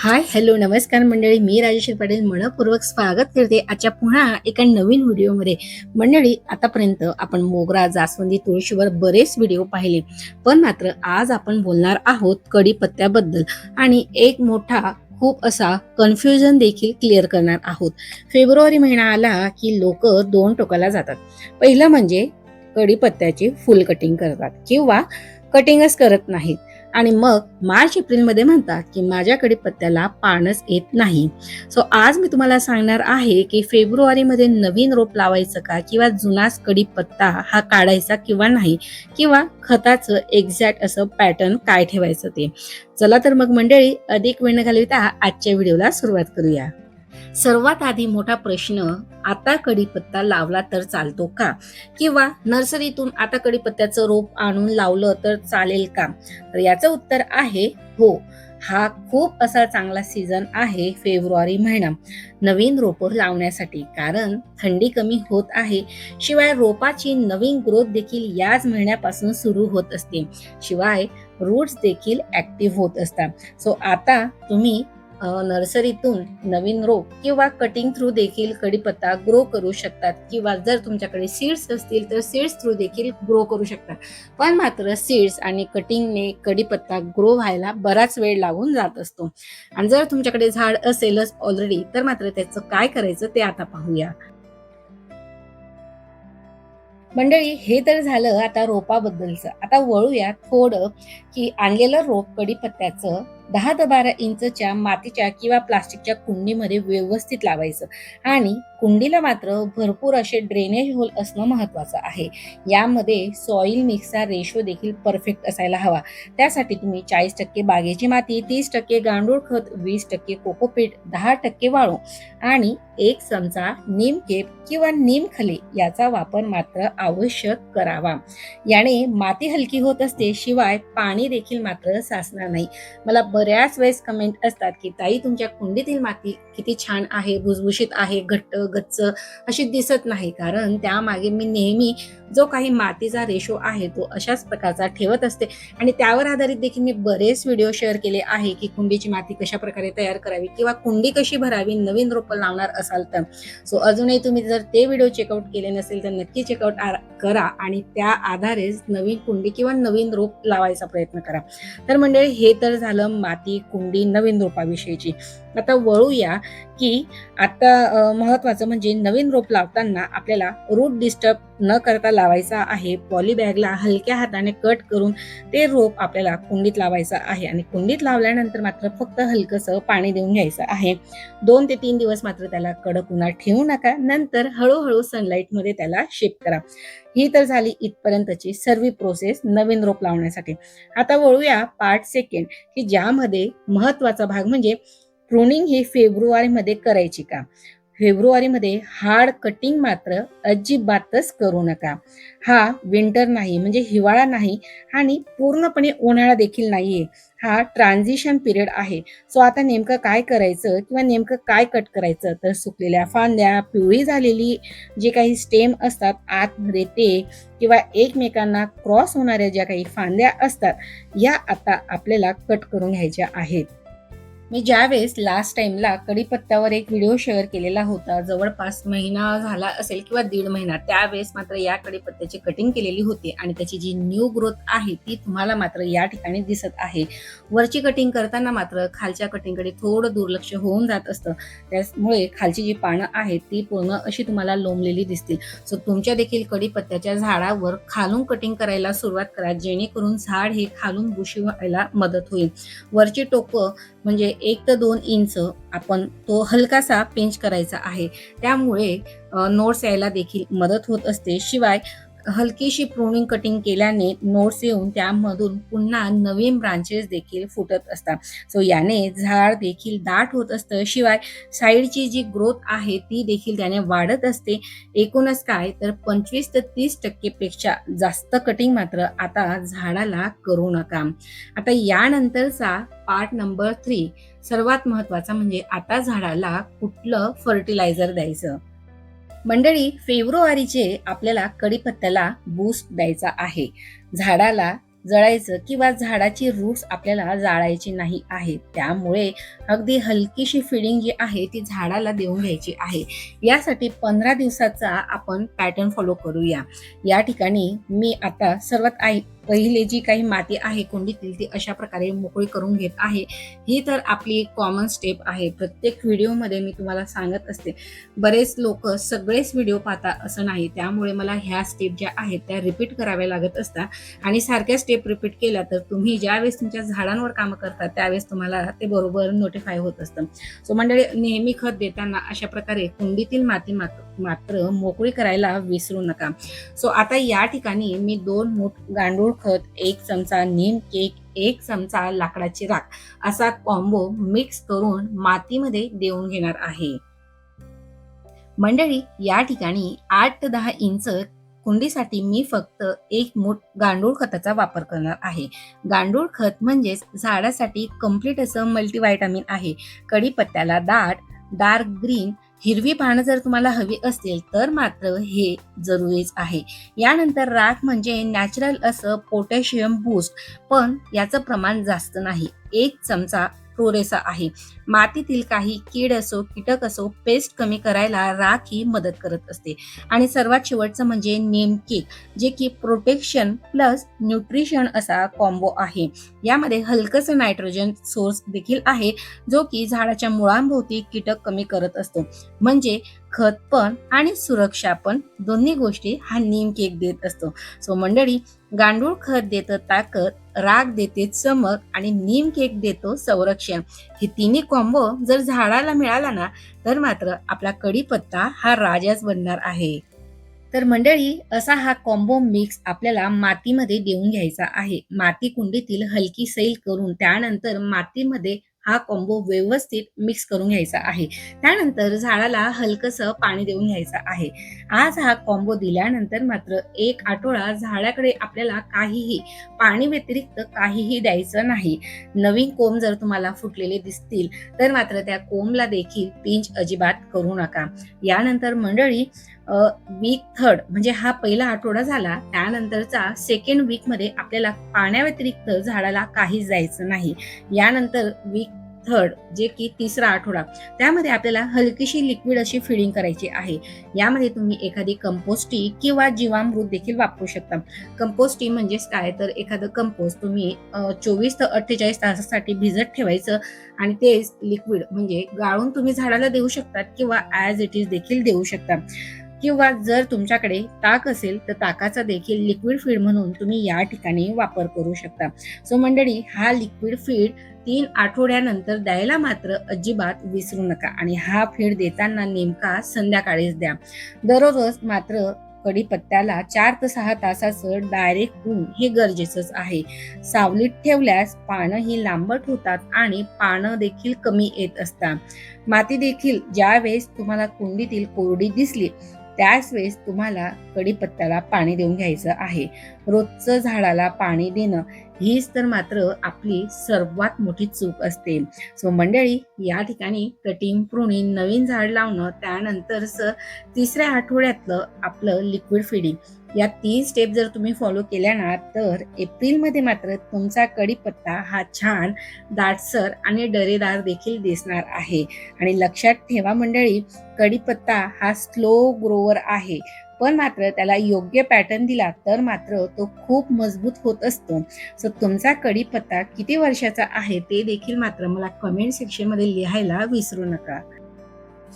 Hi hello नमस्कार मंडळी, मी राजेश्री पाटील मनपूर्वक स्वागत करते आजच्या पुन्हा एका नवीन व्हिडिओमध्ये. मंडळी, आतापर्यंत आपण मोगरा, जास्वंदी, तुळशीवर बरेच व्हिडिओ पाहिले, पण मात्र आज आपण बोलणार आहोत कढीपत्त्याबद्दल आणि एक मोठा खूप असा कन्फ्युजन देखील क्लिअर करणार आहोत. फेब्रुवारी महिना आला की लोक दोन टोकाला जातात. पहिलं म्हणजे कढीपत्त्याची फुल कटिंग करतात किंवा कटिंगच करत नाहीत आणि मग मार्च एप्रिलमध्ये म्हणतात की माझ्या कढीपत्त्याला पानच येत नाही. सो आज मी तुम्हाला सांगणार आहे की फेब्रुवारीमध्ये नवीन रोप लावायचं का, किंवा जुनाच कढीपत्ता हा काढायचा किंवा नाही, किंवा खताचं एक्झॅक्ट असं पॅटर्न काय ठेवायचं ते. चला तर मग मंडळी, अधिक वेळ न घालवता आजच्या व्हिडिओला सुरुवात करूया. सर्वात आधी मोठा प्रश्न, आता कढीपत्ता लावला तर चालतो का, किंवा नर्सरीतून आता कढीपत्त्याचं रोप आणून लावलं तर चालेल का? तर याचं उत्तर आहे हो. हा खूप असा चांगला सीझन आहे फेब्रुवारी महिना नवीन रोप लावण्यासाठी, कारण थंडी कमी होत आहे. शिवाय रोपाची नवीन ग्रोथ देखील याच महिन्यापासून सुरू होत असते. शिवाय रूट्स देखील ऍक्टिव्ह होत असतात. सो आता तुम्ही नर्सरीतून नवीन रोप किंवा कटिंग थ्रू देखील कढीपत्ता ग्रो करू शकतात, किंवा जर तुमच्याकडे सीड्स असतील तर सीड्स थ्रू देखील ग्रो करू शकतात. पण मात्र सीड्स आणि कटिंगने कढीपत्ता ग्रो व्हायला बराच वेळ लागून जात असतो. आणि जर तुमच्याकडे झाड असेलच ऑलरेडी, तर मात्र त्याचं काय करायचं ते आता पाहूया. मंडळी, हे तर झालं आता रोपाबद्दलचं. आता वळूया थोडं की आणलेलं रोप कढीपत्त्याचं 10 ते 12 इंचच्या मातीच्या किंवा प्लास्टिकच्या कुंडीमध्ये व्यवस्थित लावायचं. आणि कुंडीला मात्र भरपूर असे ड्रेनेज होल असणं महत्वाचं आहे. यामध्ये सॉइल मिक्सचा रेशो देखील परफेक्ट असायला हवा. त्यासाठी तुम्ही 40% बागेची माती, 30% गांडूळ खत, 20% कोकोपीट, 10% वाळू आणि 1 चमचा नीमकेप किंवा नीमखली याचा वापर मात्र आवश्यक करावा. याने माती हलकी होत असते, शिवाय पाणी देखील मात्र साचणार नाही. मला बऱ्याच वेळेस कमेंट असतात की ताई, तुमच्या कुंडीतील माती किती छान आहे, भुसभुशीत आहे, घट्ट गच्च अशी दिसत नाही. कारण त्यामागे मी नेहमी जो काही मातीचा रेशो आहे तो अशाच प्रकारचा ठेवत असते, आणि त्यावर आधारित देखील मी बरेच व्हिडिओ शेअर केले आहे की कुंडीची माती कशा प्रकारे तयार करावी किंवा कुंडी कशी भरावी नवीन रोपं लावणार असाल तर. सो अजूनही तुम्ही जर ते व्हिडिओ चेकआउट केले नसेल तर नक्की चेकआउट करा आणि त्या आधारेच नवीन कुंडी किंवा नवीन रोप लावायचा प्रयत्न करा. तर मंडळी, हे तर झालं माती, कुंडी, नवीन रोपाविषयीची. आता वळूया की आता महत्वाचं म्हणजे नवीन रोप लावताना आपल्याला रूट डिस्टर्ब न करता लावायचा आहे. पॉलीबॅगला हलक्या हाताने कट करून ते रोप आपल्याला कुंडीत लावायचं आहे, आणि कुंडीत लावल्यानंतर मात्र फक्त हलकंसं पाणी देऊन घ्यायचं आहे. 2 ते 3 दिवस मात्र त्याला कडक उन्हात ठेवू नका, नंतर हळूहळू सनलाईट मध्ये त्याला शिफ्ट करा. ही तर झाली इथपर्यंतची सर्व प्रोसेस नवीन रोप लावण्यासाठी. आता वळूया पार्ट सेकंड, की ज्यामध्ये महत्वाचा भाग म्हणजे प्रूनिंग ही फेब्रुवारीमध्ये करायची का. फेब्रुवारीमध्ये हार्ड कटिंग मात्र अजिबातच करू नका. हा विंटर नाही, म्हणजे हिवाळा नाही, आणि पूर्णपणे उन्हाळा देखील नाहीये. हा ट्रान्झिशन पिरियड आहे. सो आता नेमकं काय करायचं किंवा नेमकं काय कट करायचं, तर सुकलेल्या फांद्या, पिवळी झालेली जे काही स्टेम असतात आतमध्ये ते, किंवा एकमेकांना क्रॉस होणाऱ्या ज्या काही फांद्या असतात, या आता आपल्याला कट करून घ्यायच्या आहेत. मी ज्यावेळेस लास्ट टाइमला कढीपत्त्यावर एक व्हिडिओ शेअर केलेला होता, जवळपास महिना झाला असेल किंवा 1.5 महिना, त्यावेळेस मात्र या कढीपत्त्याची कटिंग केलेली होती आणि त्याची जी न्यू ग्रोथ आहे ती तुम्हाला मात्र या ठिकाणी दिसत आहे. वरची कटिंग करताना मात्र खालच्या कटिंगकडे थोडं दुर्लक्ष होऊन जात असतं, त्यामुळे खालची जी पानं आहेत ती पूर्ण अशी तुम्हाला लोंबलेली दिसतील. सो तुमच्या देखील कढीपत्त्याच्या झाडावर खालून कटिंग करायला सुरुवात करा, जेणेकरून झाड हे खालून बुशी व्हायला मदत होईल. वरची टोकं म्हणजे 1 ते 2 इंच आपण तो हलकासा पिंच करायचा आहे. त्यामुळे नोट्स यायला देखील मदत होत असते. शिवाय हलकीशी प्रूनिंग कटिंग केल्याने नोट्स येऊन त्यामधून पुन्हा नवीन ब्रांचेस देखील फुटत असतात. सो याने झाड देखील दाट होत असतं. शिवाय साईडची जी ग्रोथ आहे ती देखील त्याने वाढत असते. एकूणच काय तर 25 ते 30% पेक्षा जास्त कटिंग मात्र आता झाडाला करू नका. आता यानंतरचा पार्ट नंबर 3, सर्वात महत्वाचा म्हणजे आता झाडाला कुठलं फर्टिलायझर द्यायचं. मंडळी, फेब्रुवारीचे आपल्याला कढीपत्त्याला बूस्ट द्यायचा आहे. झाडाला जळायचं किंवा झाडाची रूट्स आपल्याला जाळायची नाही आहे. त्यामुळे अगदी हलकीशी फिडिंग जी आहे ती झाडाला देऊन घ्यायची आहे. यासाठी 15 दिवसाचा आपण पॅटर्न फॉलो करूया. या ठिकाणी मी आता सर्वात पहिले जी काही माती आहे कुंडीतील ती अशा प्रकारे मोकळी करून घेत आहे. ही तर आपली एक कॉमन स्टेप आहे. प्रत्येक व्हिडिओमध्ये मी तुम्हाला सांगत असते. बरेच लोक सगळेच व्हिडिओ पाहता असं नाही, त्यामुळे मला ह्या स्टेप ज्या आहेत त्या रिपीट कराव्या लागत असतात आणि सारख्या स्टेप रिपीट केल्या तर तुम्ही ज्यावेळेस तुमच्या झाडांवर कामं करता त्यावेळेस तुम्हाला ते बरोबर नोटिफाय होत असतं. सो मंडळी, नेहमी खत देताना अशा प्रकारे कुंडीतील माती मात्र मोकळी करायला विसरू नका. सो आता या ठिकाणी मी 2 मूठ गांडूळ खत, 1 चमचा नीम केक, 1 चमचा लाकडाची राख असा कॉम्बो मिक्स करून मातीमध्ये देऊन घेणार आहे. मंडळी, या ठिकाणी 8 ते 10 इंच कुंडीसाठी मी फक्त 1 मूठ गांडूळ खताचा वापर करणार आहे. गांडूळ खत म्हणजेच झाडासाठी कम्प्लीट असं मल्टीव्हिटॅमिन आहे. कढीपत्त्याला दाट डार्क ग्रीन हिरवी पानं जर तुम्हाला हवी असतील तर मात्र हे जरुरीच आहे. यानंतर राख म्हणजे नॅचरल असं पोटॅशियम बूस्ट, पण याचं प्रमाण जास्त नाही. 1 चमचा प्रोरेसा आहे. मातीतील काही कीड असो कीटक असो पेस्ट कमी करायला राख ही मदत करत असते. आणि सर्वात शेवटचं म्हणजे नीम केक, जे की प्रोटेक्शन प्लस न्यूट्रिशन असा कॉम्बो आहे. यामध्ये हलकंसं नायट्रोजन सोर्स देखील आहे, जो की झाडाच्या मुळांभोवती कीटक कमी करत असतो. म्हणजे खत पण आणि सुरक्षा पण दोन्ही गोष्टी हा नीम केक देत असतो. सो मंडळी, गांडूळ खत देतं ताकद, राख देते चमक आणि नीम केक देतो संरक्षण. हे तिन्ही कॉम्बो जर झाडाला मिळाला ना तर मात्र आपला कढीपत्ता हा राजाच बनणार आहे. तर मंडळी, असा हा कॉम्बो मिक्स आपल्याला मातीमध्ये देऊन घ्यायचा आहे. माती कुंडीतील हलकी सैल करून त्यानंतर मातीमध्ये हा कॉम्बो व्यवस्थित मिक्स करून घ्यायचा आहे. त्यानंतर झाडाला हलकंसं पाणी देऊन घ्यायचं आहे. आज हा कॉम्बो दिल्यानंतर मात्र 1 आठवडा झाडाकडे आपल्याला काहीही पाणी व्यतिरिक्त काहीही द्यायचं नाही. नवीन कोंब जर तुम्हाला फुटलेले दिसतील तर मात्र त्या कोंबला देखील पिंच अजिबात करू नका. यानंतर मंडळी, वीक 3 म्हणजे हा पहिला आठवडा झाला, त्यानंतरचा सेकंड वीक मध्ये आपल्याला पाण्याव्यतिरिक्त झाडाला काहीच द्यायचं नाही. यानंतर वीक 3 जे की 3रा आठवडा, त्यामध्ये आपल्याला हलकीशी लिक्विड अशी फिडिंग करायची आहे. यामध्ये तुम्ही एखादी कंपोस्टी किंवा जीवामृत देखील वापरू शकता. कंपोस्टी म्हणजेच काय तर एखादं कंपोस्ट तुम्ही 24 ते 48 तासासाठी भिजत ठेवायचं आणि तेच लिक्विड म्हणजे गाळून तुम्ही झाडाला देऊ शकता किंवा ॲज इट इज देखील देऊ शकता. किंवा जर तुमच्याकडे ताक असेल तर ताकाचा देखील लिक्विड फीड म्हणून तुम्ही या ठिकाणी वापर करू शकता. सो मंडळी, हा लिक्विड फीड 3 आठवड्यानंतर द्यायला मात्र अजिबात विसरू नका आणि हा फीड देताना नेमका संध्याकाळीच द्या. दररोज मात्र कढीपत्त्याला 4 ते 6 तासाचं डायरेक्ट ऊन हे गरजेचंच आहे. सावलीत ठेवल्यास पानं ही लांबट होतात आणि पानं देखील कमी येत असतात. माती देखील ज्या वेळेस तुम्हाला कुंडीतील कोरडी दिसली त्याच वेळेस तुम्हाला कढीपत्त्याला पाणी देऊन घ्यायचं आहे. रोजचं झाडाला पाणी देणं हीच तर मात्र आपली सर्वात मोठी चूक असते. सो मंडळी, या ठिकाणी कटिंग, प्रुनिंग, नवीन झाड लावणं, त्यानंतरचं 3ऱ्या आठवड्यातलं आपलं लिक्विड फिडिंग, या 3 स्टेप जर तुम्ही फॉलो केल्या ना तर एप्रिलमध्ये मात्र तुमचा कढीपत्ता हा छान दाटसर आणि डरेदार देखील दिसणार आहे. आणि लक्षात ठेवा मंडळी, कढीपत्ता हा स्लो ग्रोवर आहे, पण मात्र त्याला योग्य पॅटर्न दिला तर मात्र तो खूप मजबूत होत असतो. सो तुमचा कढीपत्ता किती वर्षाचा आहे ते देखील मात्र मला कमेंट सेक्शन मध्ये लिहायला विसरू नका.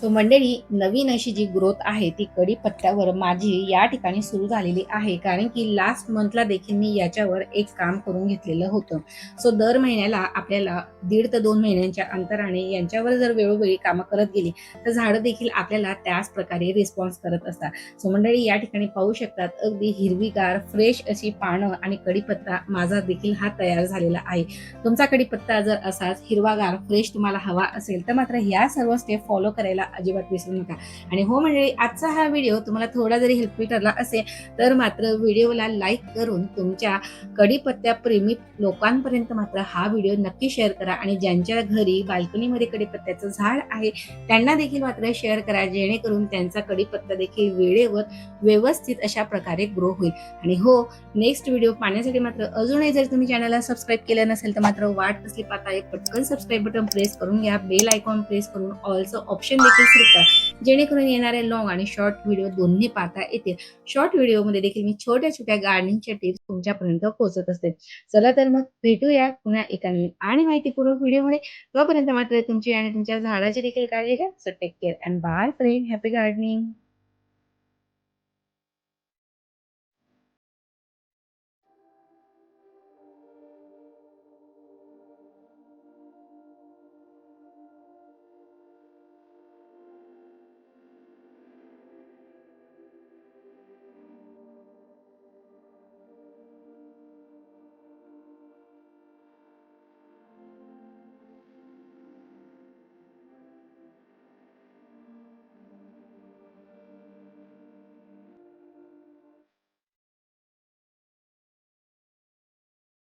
सो मंडळी, नवीन अशी जी ग्रोथ आहे ती कढीपत्त्यावर माझी या ठिकाणी सुरू झालेली आहे, कारण की लास्ट मंथला देखील मी याच्यावर एक काम करून घेतलेलं होतं. सो दर महिन्याला आपल्याला 1.5 ते 2 महिन्यांच्या अंतराने यांच्यावर जर वेळोवेळी कामं करत गेली तर झाडं देखील आपल्याला त्याच प्रकारे रिस्पॉन्स करत असतात. सो मंडळी, या ठिकाणी पाहू शकतात अगदी हिरवीगार फ्रेश अशी पानं आणि कढीपत्ता माझा देखील हा तयार झालेला आहे. तुमचा कढीपत्ता जर असाच हिरवागार फ्रेश तुम्हाला हवा असेल तर मात्र ह्या सर्व स्टेप फॉलो करायला अजिबात विसरू नका. आणि हो मंडळी, आजचा हा व्हिडिओ तुम्हाला थोडा जरी हेल्पफुल ठरला असेल तर मात्र व्हिडिओला लाईक करून तुमच्या कढीपत्त्या प्रेमी लोकांपर्यंत मात्र हा व्हिडिओ नक्की शेअर करा आणि ज्यांच्या घरी बाल्कनीमध्ये कढीपत्त्याचं झाड आहे त्यांना देखील मात्र शेअर करा, जेणेकरून त्यांचा कढीपत्ता देखील वेळेवर व्यवस्थित अशा प्रकारे ग्रो होईल. आणि हो, नेक्स्ट व्हिडिओ पाहण्यासाठी मात्र अजूनही जर तुम्ही चॅनलला सबस्क्राईब केलं नसेल तर मात्र वाट कसली पाहता, एक पटकन सबस्क्राईब बटन प्रेस करून घ्या, बेल आयकॉन प्रेस करून ऑलचं ऑप्शन देखील सिलेक्ट करा, जेणेकरून येणारे लॉंग आणि शॉर्ट व्हिडिओ दोन्ही पाहता येतील. शॉर्ट व्हिडिओमध्ये देखील मी छोट्या छोट्या गार्डनिंगच्या टिप्स तुमच्यापर्यंत पोहोचत असते. चला तर मग भेटूया पुन्हा एका नवीन आणि माहितीपूर्वक व्हिडिओमध्ये. तोपर्यंत मात्र तुमची आणि तुमच्या झाडाची देखील काळजी घ्या. So take care and bye friend, happy gardening.